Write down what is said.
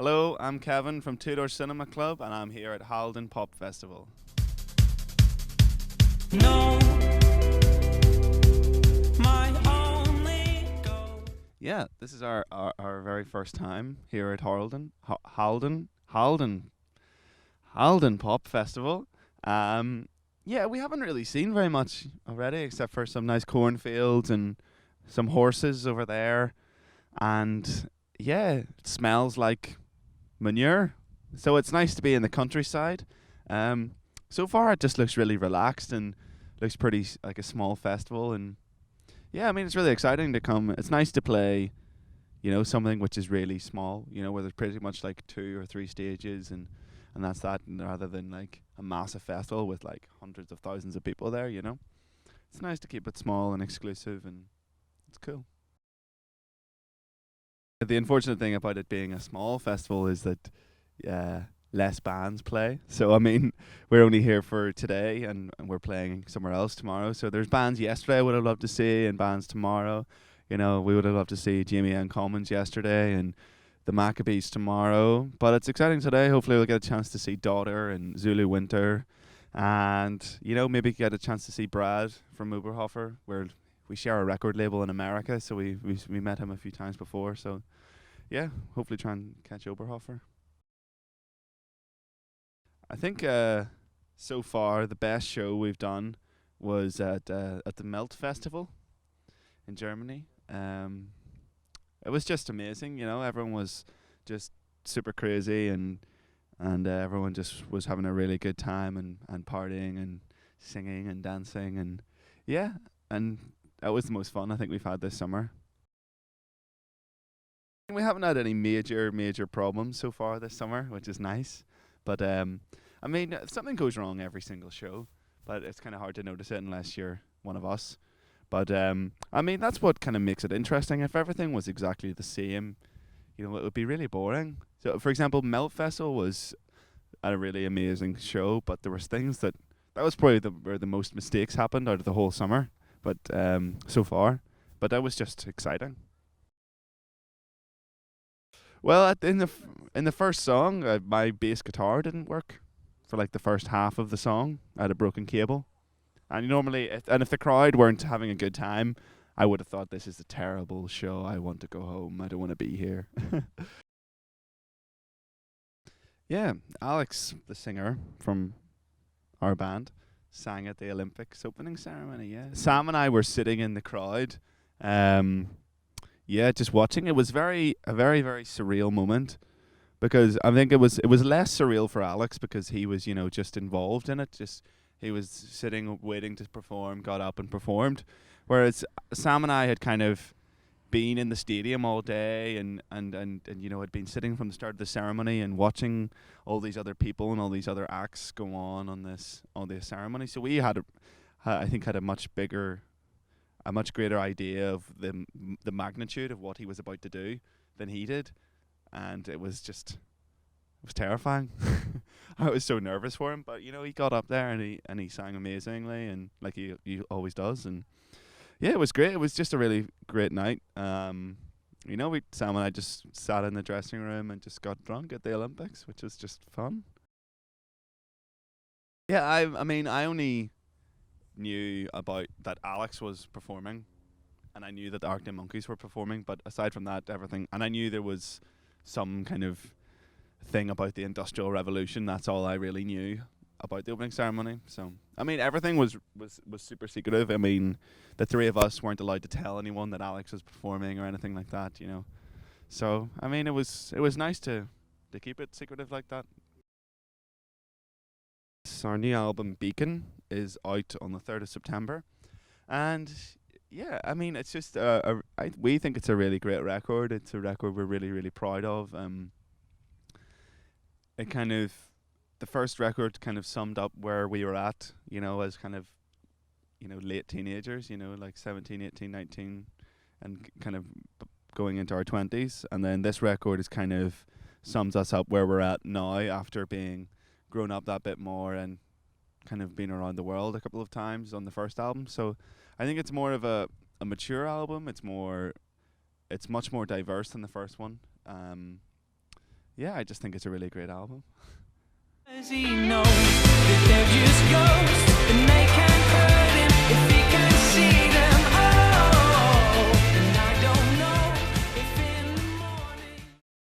Hello, I'm Kevin from Two Door Cinema Club, and I'm here at Haldern Pop Festival. No, my only goal. Yeah, this is our very first time here at Haldern Pop Festival. Yeah, we haven't really seen very much already, except for some nice cornfields and some horses over there, and yeah, it smells like manure. So it's nice to be in the countryside. So far it just looks really relaxed and looks pretty like a small festival. And yeah, I mean, it's really exciting to come. It's nice to play, something which is really small, where there's pretty much like 2 or 3 stages and that's that, and rather than like a massive festival with like hundreds of thousands of people there. It's nice to keep it small and exclusive, and it's cool. The unfortunate thing about it being a small festival is that less bands play. So, I mean, we're only here for today, and we're playing somewhere else tomorrow. So there's bands yesterday I would have loved to see, and bands tomorrow. We would have loved to see Jamie and Commons yesterday and the Maccabees tomorrow. But it's exciting today. Hopefully we'll get a chance to see Daughter and Zulu Winter. And, maybe get a chance to see Brad from Uberhofer, where we share a record label in America, so we met him a few times before. So yeah, hopefully try and catch Oberhofer. I think so far the best show we've done was at the Melt Festival in Germany. It was just amazing. Everyone was just super crazy, and everyone just was having a really good time and partying and singing and dancing, and yeah, and that was the most fun I think we've had this summer. We haven't had any major problems so far this summer, which is nice. But I mean, something goes wrong every single show, but it's kind of hard to notice it unless you're one of us. But I mean, that's what kind of makes it interesting. If everything was exactly the same, it would be really boring. So, for example, Melt Festival was a really amazing show, but there was things that was probably where the most mistakes happened out of the whole summer. But so far, but that was just exciting. Well, in the first song, my bass guitar didn't work for like the first half of the song. I had a broken cable, and if the crowd weren't having a good time, I would have thought this is a terrible show. I want to go home. I don't want to be here. Yeah, Alex, the singer from our band, sang at the Olympics opening ceremony. Yeah, Sam and I were sitting in the crowd. Yeah, just watching. It was a very very surreal moment, because I think it was less surreal for Alex because he was just involved in it. Just he was sitting waiting to perform, got up and performed, whereas Sam and I had kind of been in the stadium all day and had been sitting from the start of the ceremony and watching all these other people and all these other acts go on this ceremony. So we I think had a much greater idea of the magnitude of what he was about to do than he did, and it was terrifying. I was so nervous for him, but he got up there and he sang amazingly, and like he always does, and yeah, it was great. It was just a really great night. Sam and I just sat in the dressing room and just got drunk at the Olympics, which was just fun. Yeah, I mean, I only knew about that Alex was performing, and I knew that the Arctic Monkeys were performing, but aside from that, everything, and I knew there was some kind of thing about the Industrial Revolution. That's all I really knew about the opening ceremony. So I mean, everything was super secretive. I mean, the 3 of us weren't allowed to tell anyone that Alex was performing or anything like that. So I mean, it was nice to keep it secretive like that. So our new album Beacon is out on the 3rd of September, and yeah, I mean, it's just we think it's a really great record. It's a record we're really really proud of. It kind of The first record kind of summed up where we were at, as kind of late teenagers, like 17, 18, 19, and kind of going into our 20s, and then this record is kind of sums us up where we're at now after being grown up that bit more and kind of been around the world a couple of times on the first album. So I think it's more of a mature album. It's much more diverse than the first one. yeah, I just think it's a really great album. Does he know